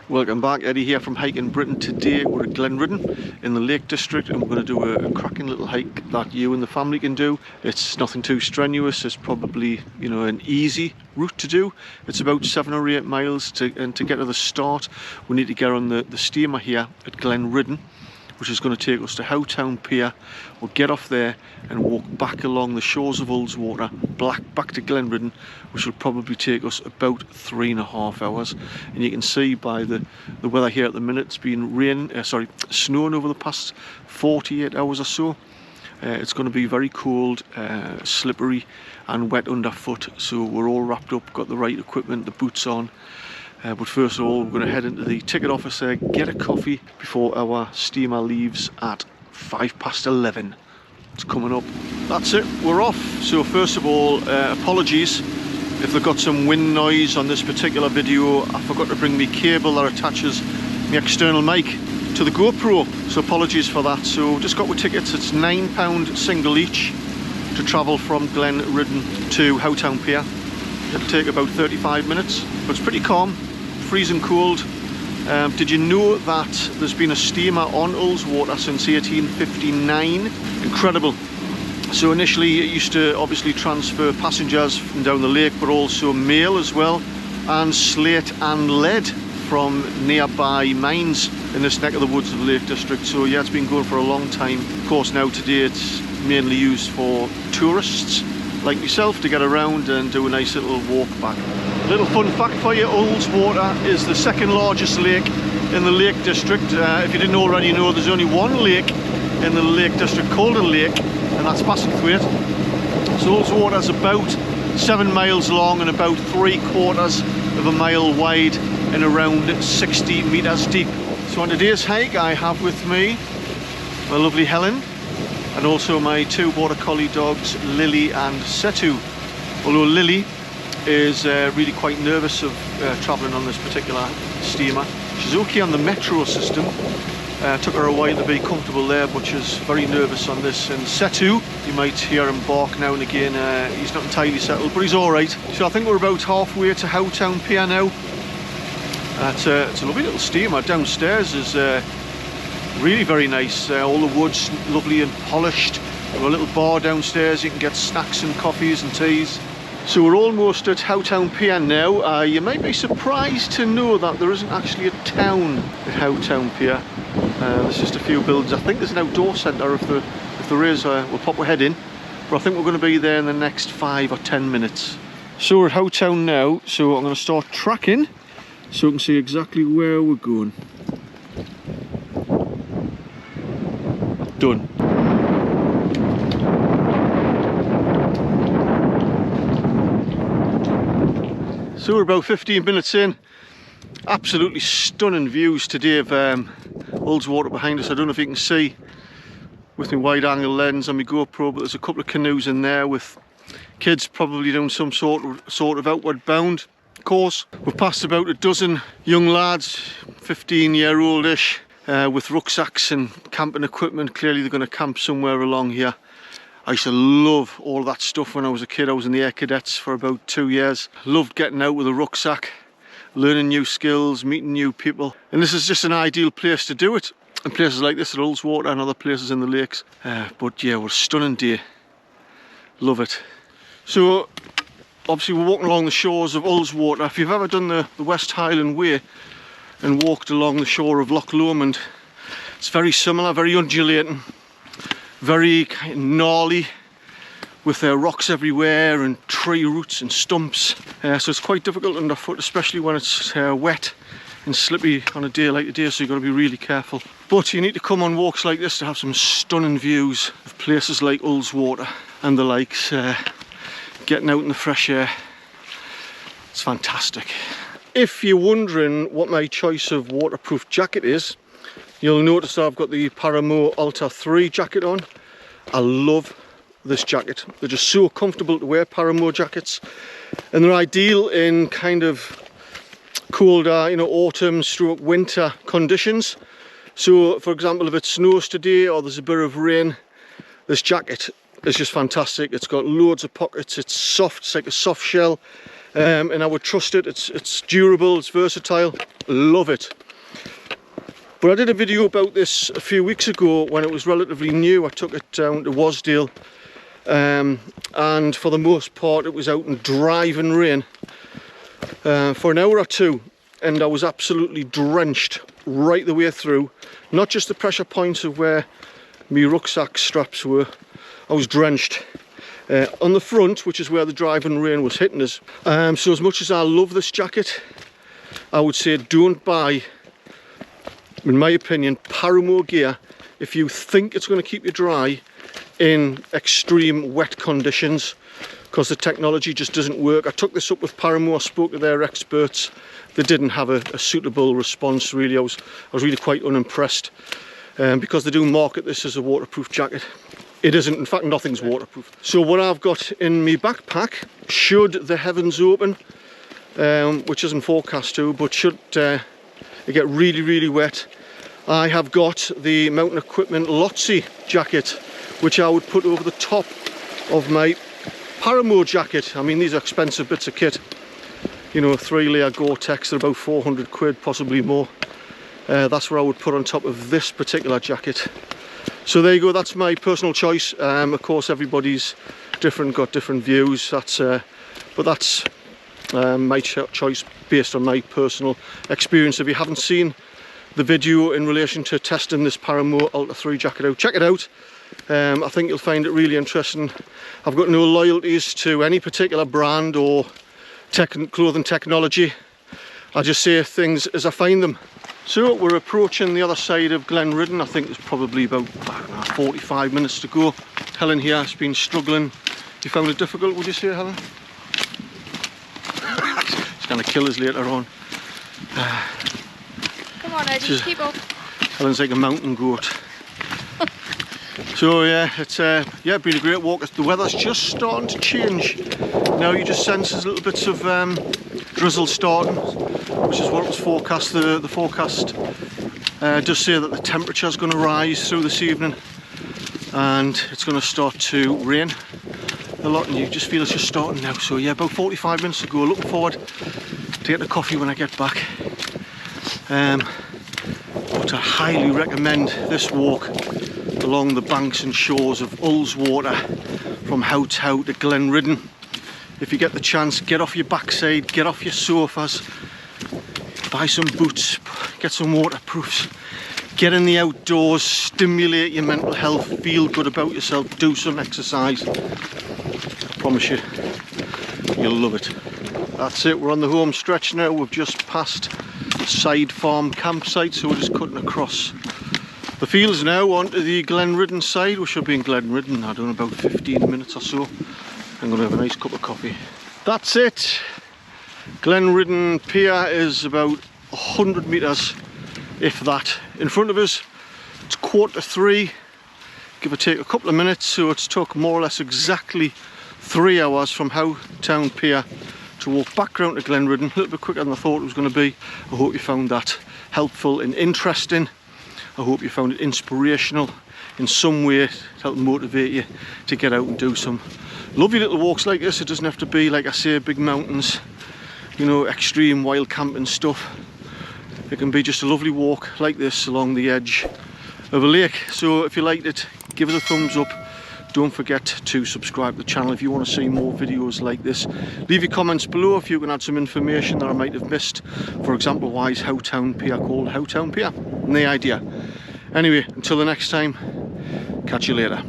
Welcome back, Eddie here from Hiking Britain. Today we're at Glenriddin in the Lake District and we're going to do a cracking little hike that you and the family can do. It's nothing too strenuous, it's probably, you know, an easy route to do. It's about 7 or 8 miles and to get to the start we need to get on the steamer here at Glenriddin, which is going to take us to Howtown Pier. We'll get off there and walk back along the shores of Ullswater, back to Glenriddin, which will probably take us about 3.5 hours. And you can see by the weather here at the minute, it's been snowing over the past 48 hours or so. It's going to be very cold, slippery and wet underfoot, so we're all wrapped up, got the right equipment, the boots on. But first of all, we're going to head into the ticket office there, get a coffee before our steamer leaves at 11:05. It's coming up. That's it, we're off. So first of all, apologies if they've got some wind noise on this particular video. I forgot to bring my cable that attaches my external mic to the GoPro, so apologies for that. So just got with tickets. It's £9 single each to travel from Glenriddin to Howtown Pier. It'll take about 35 minutes, but it's pretty calm. Freezing cold. Did you know that there's been a steamer on Ullswater since 1859? Incredible. So initially it used to obviously transfer passengers from down the lake, but also mail as well, and slate and lead from nearby mines in this neck of the woods of the Lake District. So yeah, it's been going for a long time. Of course now today it's mainly used for tourists like myself to get around and do a nice little walk back. Little fun fact for you, Ullswater is the second largest lake in the Lake District. If you didn't already know, there's only one lake in the Lake District called a lake, and that's Bassenthwaite. So Ullswater is about 7 miles long and about 3/4 of a mile wide and around 60 meters deep. So on today's hike I have with me my lovely Helen and also my 2 border collie dogs, Lily and Setu. Although Lily is really quite nervous of travelling on this particular steamer. She's okay on the metro system. Took her a while to be comfortable there, but she's very nervous on this. And Setu, you might hear him bark now and again. He's not entirely settled, but he's all right. So I think we're about halfway to Howtown Pier now. It's a lovely little steamer. Downstairs is really very nice. All the wood's lovely and polished. We've got a little bar downstairs. You can get snacks and coffees and teas. So we're almost at Howtown Pier now. You might be surprised to know that there isn't actually a town at Howtown Pier. There's just a few buildings. I think there's an outdoor centre. If there is, we'll pop our head in. But I think we're going to be there in the next 5 or 10 minutes. So we're at Howtown now, so I'm going to start tracking so we can see exactly where we're going. Done. So we're about 15 minutes in. Absolutely stunning views today of Ullswater behind us. I don't know if you can see with my wide angle lens on my GoPro, but there's a couple of canoes in there with kids probably doing some sort of outward bound course. We've passed about a dozen young lads, 15-year-old-ish, with rucksacks and camping equipment. Clearly they're going to camp somewhere along here. I used to love all that stuff when I was a kid. I was in the Air Cadets for about 2 years. Loved getting out with a rucksack, learning new skills, meeting new people. And this is just an ideal place to do it. And places like this at Ullswater and other places in the lakes. But yeah, what a stunning day. Love it. So obviously we're walking along the shores of Ullswater. If you've ever done the West Highland Way and walked along the shore of Loch Lomond, it's very similar, very undulating. Very kind of gnarly, with rocks everywhere and tree roots and stumps. So it's quite difficult underfoot, especially when it's wet and slippery on a day like today, so you've got to be really careful. But you need to come on walks like this to have some stunning views of places like Ullswater and the likes. Getting out in the fresh air, it's fantastic. If you're wondering what my choice of waterproof jacket is, you'll notice that I've got the Paramour Ultra 3 jacket on. I love this jacket. They're just so comfortable to wear, Paramour jackets. And they're ideal in kind of colder, you know, autumn stroke winter conditions. So for example, if it snows today or there's a bit of rain, this jacket is just fantastic. It's got loads of pockets, it's soft, it's like a soft shell. and I would trust it. It's durable, it's versatile, love it. But I did a video about this a few weeks ago when it was relatively new. I took it down to Wasdale, and for the most part it was out in driving rain for an hour or two, and I was absolutely drenched right the way through. Not just the pressure points of where my rucksack straps were, I was drenched on the front, which is where the driving rain was hitting us. So as much as I love this jacket, I would say don't buy, in my opinion, Paramour gear if you think it's going to keep you dry in extreme wet conditions, because the technology just doesn't work. I took this up with Paramour, spoke to their experts. They didn't have a suitable response really. I was really quite unimpressed, because they do market this as a waterproof jacket. It isn't, in fact nothing's waterproof. So what I've got in my backpack, should the heavens open, which isn't forecast to, but should it get really wet, I have got the Mountain Equipment Lotzi jacket, which I would put over the top of my Paramour jacket. I mean, these are expensive bits of kit, you know, 3-layer Gore-Tex, they're about 400 quid, possibly more. That's what I would put on top of this particular jacket. So there you go, that's my personal choice. Of course everybody's different, got different views, but that's my choice based on my personal experience. If you haven't seen the video in relation to testing this Paramour Ultra 3 jacket out, check it out. I think you'll find it really interesting. I've got no loyalties to any particular brand or clothing technology. I just say things as I find them. So we're approaching the other side of Glenriddin. I think there's probably about, I don't know, 45 minutes to go. Helen here has been struggling. You found it difficult, would you say, Helen? It's going to kill us later on. Come on, Eddie, keep up. Helen's like a mountain goat. So yeah, it's been a great walk. The weather's just starting to change. Now you just sense there's little bits of drizzle starting, which is what was forecast. The forecast does say that the temperature is going to rise through this evening and it's going to start to rain a lot, and you just feel it's just starting now. So yeah, about 45 minutes to go. Looking forward to getting a coffee when I get back. But I highly recommend this walk along the banks and shores of Ullswater from Howtow to Glenriddin. If you get the chance, get off your backside, get off your sofas, buy some boots, get some waterproofs, get in the outdoors, stimulate your mental health, feel good about yourself, do some exercise. I promise you, you'll love it. That's it, we're on the home stretch now. We've just passed Side Farm campsite, so we're just cutting across the fields now onto the Glenriddin side. We should be in Glenriddin, I don't know, about 15 minutes or so. I'm going to have a nice cup of coffee. That's it. Glenriddin Pier is about 100 metres, if that. In front of us, it's 2:45, give or take a couple of minutes, so it's took more or less exactly 3 hours from Howtow Pier to walk back round to Glenriddin. A little bit quicker than I thought it was going to be. I hope you found that helpful and interesting. I hope you found it inspirational in some way to help motivate you to get out and do some lovely little walks like this. It doesn't have to be, like I say, big mountains, you know, extreme wild camping stuff. It can be just a lovely walk like this along the edge of a lake. So if you liked it, give it a thumbs up. Don't forget to subscribe to the channel if you want to see more videos like this. Leave your comments below if you can add some information that I might have missed. For example, why is Howtow Pier called Howtow Pier? No idea. Anyway, until the next time, catch you later.